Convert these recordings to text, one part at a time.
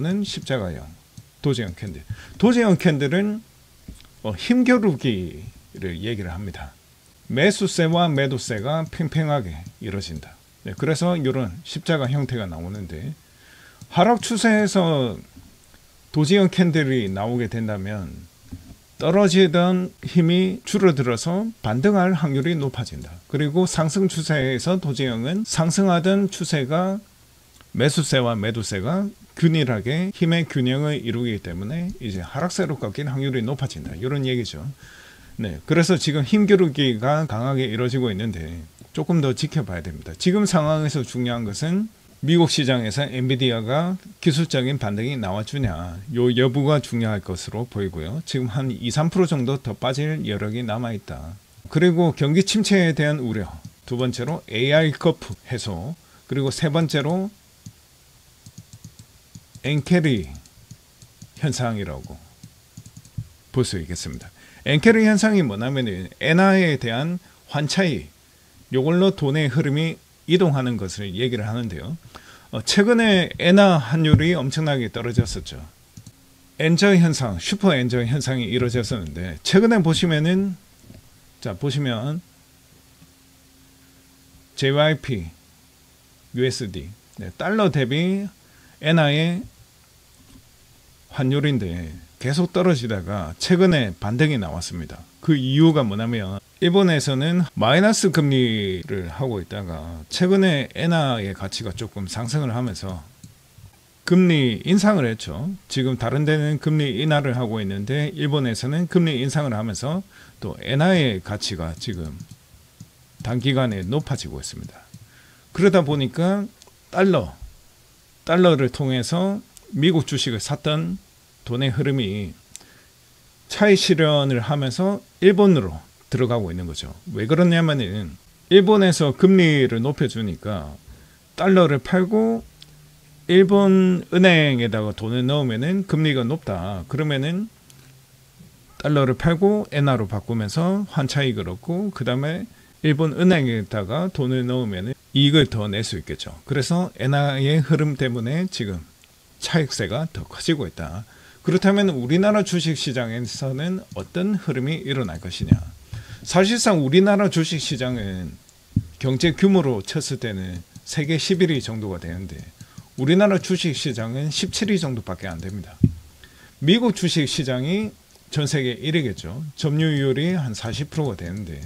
는 십자가형, 도제형 캔들. 도제형 캔들은 힘겨루기를 얘기를 합니다. 매수세와 매도세가 팽팽하게 이루어진다. 네, 그래서 이런 십자가 형태가 나오는데, 하락 추세에서 도제형 캔들이 나오게 된다면 떨어지던 힘이 줄어들어서 반등할 확률이 높아진다. 그리고 상승 추세에서 도제형은 상승하던 추세가 매수세와 매도세가 균일하게 힘의 균형을 이루기 때문에 이제 하락세로 꺾일 확률이 높아진다. 이런 얘기죠. 네, 그래서 지금 힘겨루기가 강하게 이루어지고 있는데 조금 더 지켜봐야 됩니다. 지금 상황에서 중요한 것은 미국 시장에서 엔비디아가 기술적인 반등이 나와주냐, 요 여부가 중요할 것으로 보이고요. 지금 한 2~3% 정도 더 빠질 여력이 남아있다. 그리고 경기 침체에 대한 우려, 두 번째로 AI 커프 해소, 그리고 세 번째로 엔캐리 현상이라고 볼 수 있겠습니다. 엔캐리 현상이 뭐냐면 엔화에 대한 환차익, 이걸로 돈의 흐름이 이동하는 것을 얘기를 하는데요. 최근에 엔화 환율이 엄청나게 떨어졌었죠. 엔저 현상, 슈퍼 엔저 현상이 이루어졌었는데, 최근에 보시면은, 자, 보시면 JYP, USD, 네, 달러 대비 엔화의 환율인데 계속 떨어지다가 최근에 반등이 나왔습니다. 그 이유가 뭐냐면 일본에서는 마이너스 금리를 하고 있다가 최근에 엔화의 가치가 조금 상승을 하면서 금리 인상을 했죠. 지금 다른 데는 금리 인하를 하고 있는데 일본에서는 금리 인상을 하면서 또 엔화의 가치가 지금 단기간에 높아지고 있습니다. 그러다 보니까 달러를 통해서 미국 주식을 샀던 돈의 흐름이 차익 실현을 하면서 일본으로 들어가고 있는 거죠. 왜 그러냐면은 일본에서 금리를 높여주니까 달러를 팔고 일본 은행에다가 돈을 넣으면은 금리가 높다. 그러면은 달러를 팔고 엔화로 바꾸면서 환차익을 얻고 그 다음에 일본 은행에다가 돈을 넣으면은 이익을 더 낼 수 있겠죠. 그래서 엔화의 흐름 때문에 지금 차익세가 더 커지고 있다. 그렇다면 우리나라 주식시장에서는 어떤 흐름이 일어날 것이냐. 사실상 우리나라 주식시장은 경제 규모로 쳤을 때는 세계 11위 정도가 되는데 우리나라 주식시장은 17위 정도밖에 안 됩니다. 미국 주식시장이 전 세계 1위겠죠. 점유율이 한 40%가 되는데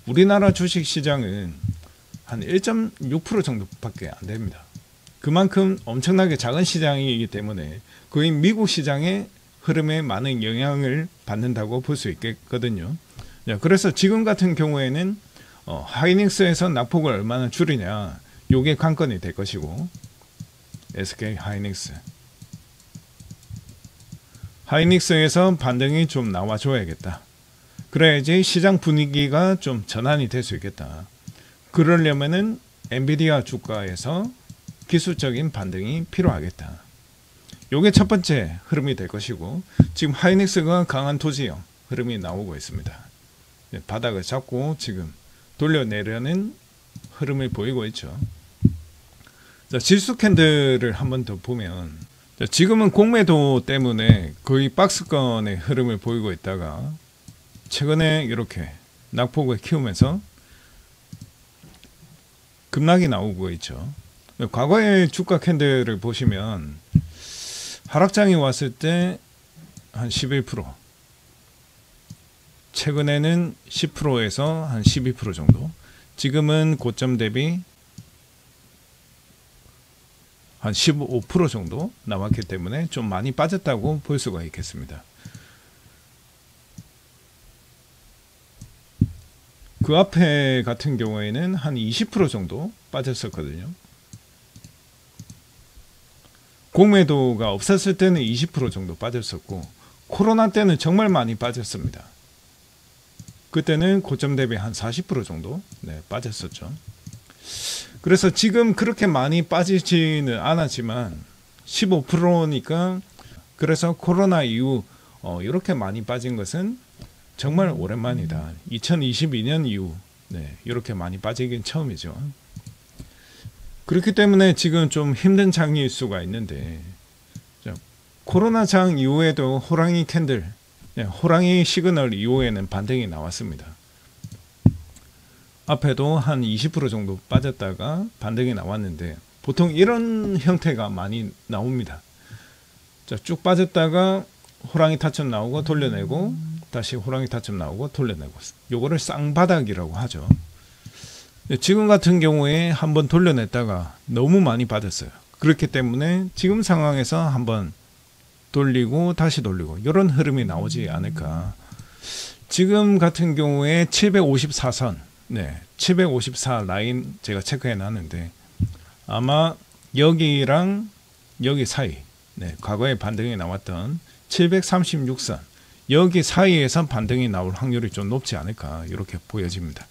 우리나라 주식시장은 한 1.6% 정도밖에 안 됩니다. 그만큼 엄청나게 작은 시장이기 때문에 거의 미국 시장의 흐름에 많은 영향을 받는다고 볼 수 있겠거든요. 그래서 지금 같은 경우에는 하이닉스에서 낙폭을 얼마나 줄이냐, 이게 관건이 될 것이고, SK 하이닉스에서 반등이 좀 나와줘야겠다. 그래야지 시장 분위기가 좀 전환이 될 수 있겠다. 그러려면은 엔비디아 주가에서 기술적인 반등이 필요하겠다. 이게 첫 번째 흐름이 될 것이고, 지금 하이닉스가 강한 도지형 흐름이 나오고 있습니다. 바닥을 잡고 지금 돌려내려는 흐름을 보이고 있죠. 자, 지수 캔들을 한번 더 보면, 자, 지금은 공매도 때문에 거의 박스권의 흐름을 보이고 있다가 최근에 이렇게 낙폭을 키우면서 급락이 나오고 있죠. 과거의 주가 캔들을 보시면 하락장이 왔을 때 한 11%, 최근에는 10%에서 한 12% 정도, 지금은 고점 대비 한 15% 정도 남았기 때문에 좀 많이 빠졌다고 볼 수가 있겠습니다. 그 앞에 같은 경우에는 한 20% 정도 빠졌었거든요. 공매도가 없었을 때는 20% 정도 빠졌었고, 코로나 때는 정말 많이 빠졌습니다. 그때는 고점 대비 한 40% 정도 빠졌었죠. 그래서 지금 그렇게 많이 빠지지는 않았지만 15%니까, 그래서 코로나 이후 이렇게 많이 빠진 것은 정말 오랜만이다. 2022년 이후 이렇게 많이 빠지긴 처음이죠. 그렇기 때문에 지금 좀 힘든 장일 수가 있는데, 자, 코로나 장 이후에도 호랑이 캔들, 호랑이 시그널 이후에는 반등이 나왔습니다. 앞에도 한 20% 정도 빠졌다가 반등이 나왔는데 보통 이런 형태가 많이 나옵니다. 자, 쭉 빠졌다가 호랑이 타점 나오고 돌려내고 다시 호랑이 타점 나오고 돌려내고, 요거를 쌍바닥이라고 하죠. 지금 같은 경우에 한번 돌려냈다가 너무 많이 빠졌어요. 그렇기 때문에 지금 상황에서 한번 돌리고 다시 돌리고 이런 흐름이 나오지 않을까. 지금 같은 경우에 754선, 754 라인 제가 체크해 놨는데 아마 여기랑 여기 사이, 과거에 반등이 나왔던 736선 여기 사이에서 반등이 나올 확률이 좀 높지 않을까 이렇게 보여집니다.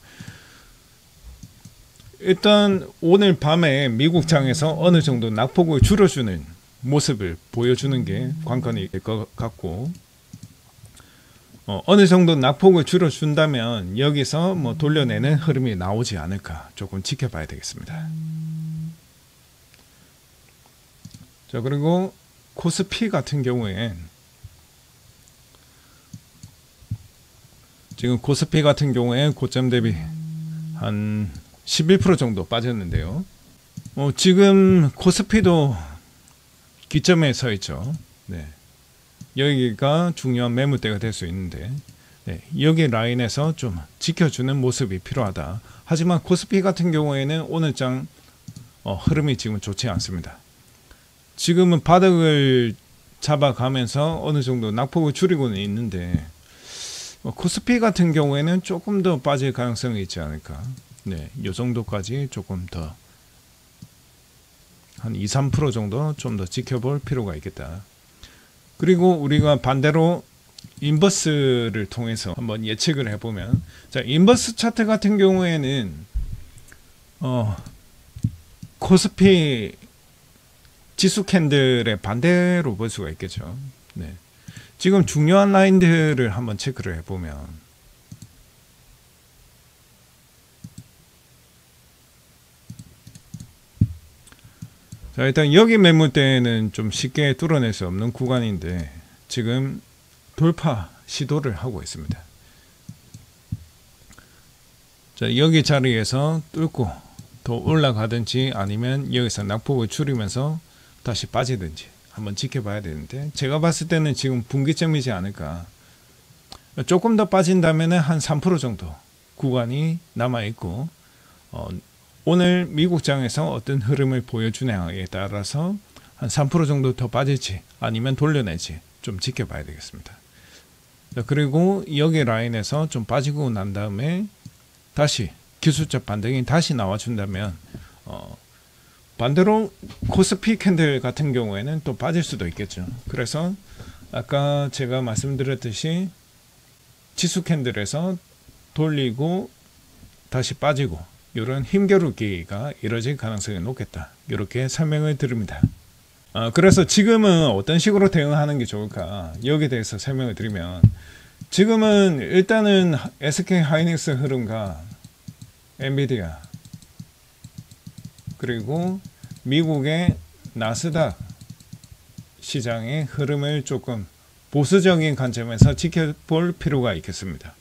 일단 오늘 밤에 미국 장에서 어느 정도 낙폭을 줄여주는 모습을 보여주는 게 관건이 될 것 같고, 어느 정도 낙폭을 줄여준다면 여기서 뭐 돌려내는 흐름이 나오지 않을까 조금 지켜봐야 되겠습니다. 자, 그리고 코스피 같은 경우엔 지금 코스피 같은 경우에 고점 대비 한 11% 정도 빠졌는데요. 지금 코스피도 기점에 서 있죠. 여기가 중요한 매물대가 될 수 있는데, 여기 라인에서 좀 지켜주는 모습이 필요하다. 하지만 코스피 같은 경우에는 오늘 장 흐름이 지금 좋지 않습니다. 지금은 바닥을 잡아가면서 어느 정도 낙폭을 줄이고는 있는데 코스피 같은 경우에는 조금 더 빠질 가능성이 있지 않을까. 이 정도까지 조금 더 한 2-3% 정도 좀 더 지켜볼 필요가 있겠다. 그리고 우리가 반대로 인버스를 통해서 한번 예측을 해보면, 자, 인버스 차트 같은 경우에는 코스피 지수 캔들의 반대로 볼 수가 있겠죠. 지금 중요한 라인들을 한번 체크를 해보면, 자, 일단 여기 매물대는 좀 쉽게 뚫어낼 수 없는 구간인데 지금 돌파 시도를 하고 있습니다. 자, 여기 자리에서 뚫고 더 올라가든지 아니면 여기서 낙폭을 줄이면서 다시 빠지든지 한번 지켜봐야 되는데, 제가 봤을 때는 지금 분기점이지 않을까. 조금 더 빠진다면 한 3% 정도 구간이 남아있고, 오늘 미국장에서 어떤 흐름을 보여주냐에 따라서 한 3% 정도 더 빠질지 아니면 돌려내지 좀 지켜봐야 되겠습니다. 그리고 여기 라인에서 좀 빠지고 난 다음에 다시 기술적 반등이 다시 나와준다면 반대로 코스피 캔들 같은 경우에는 또 빠질 수도 있겠죠. 그래서 아까 제가 말씀드렸듯이 지수 캔들에서 돌리고 다시 빠지고 이런 힘겨루기가 이뤄질 가능성이 높겠다. 이렇게 설명을 드립니다. 그래서 지금은 어떤 식으로 대응하는 게 좋을까? 여기에 대해서 설명을 드리면, 지금은 일단은 SK 하이닉스 흐름과 엔비디아 그리고 미국의 나스닥 시장의 흐름을 조금 보수적인 관점에서 지켜볼 필요가 있겠습니다.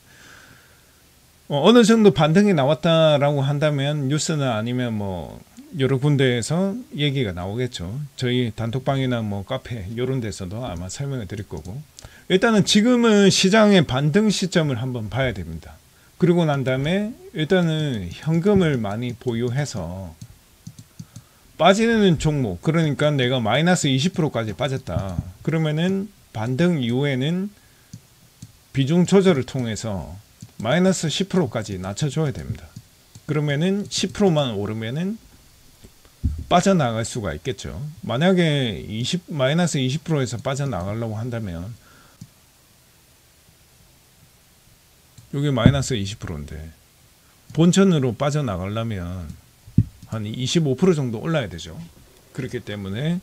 어느 정도 반등이 나왔다라고 한다면 뉴스나 아니면 뭐 여러 군데에서 얘기가 나오겠죠. 저희 단톡방이나 뭐 카페 이런 데서도 아마 설명을 드릴 거고, 일단은 지금은 시장의 반등 시점을 한번 봐야 됩니다. 그리고 난 다음에 일단은 현금을 많이 보유해서 빠지는 종목, 그러니까 내가 마이너스 20%까지 빠졌다 그러면은 반등 이후에는 비중 조절을 통해서 마이너스 10%까지 낮춰줘야 됩니다. 그러면은 10%만 오르면은 빠져나갈 수가 있겠죠. 만약에 마이너스 20%에서 빠져나가려고 한다면 여기 마이너스 20%인데 본천으로 빠져나가려면 한 25% 정도 올라야 되죠. 그렇기 때문에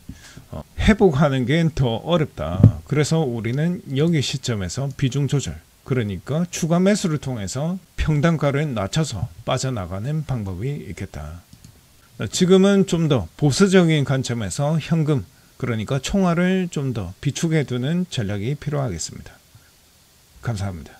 회복하는 게 더 어렵다. 그래서 우리는 여기 시점에서 비중 조절, 그러니까 추가 매수를 통해서 평단가를 낮춰서 빠져나가는 방법이 있겠다. 지금은 좀 더 보수적인 관점에서 현금 그러니까 총알을 좀 더 비축해 두는 전략이 필요하겠습니다. 감사합니다.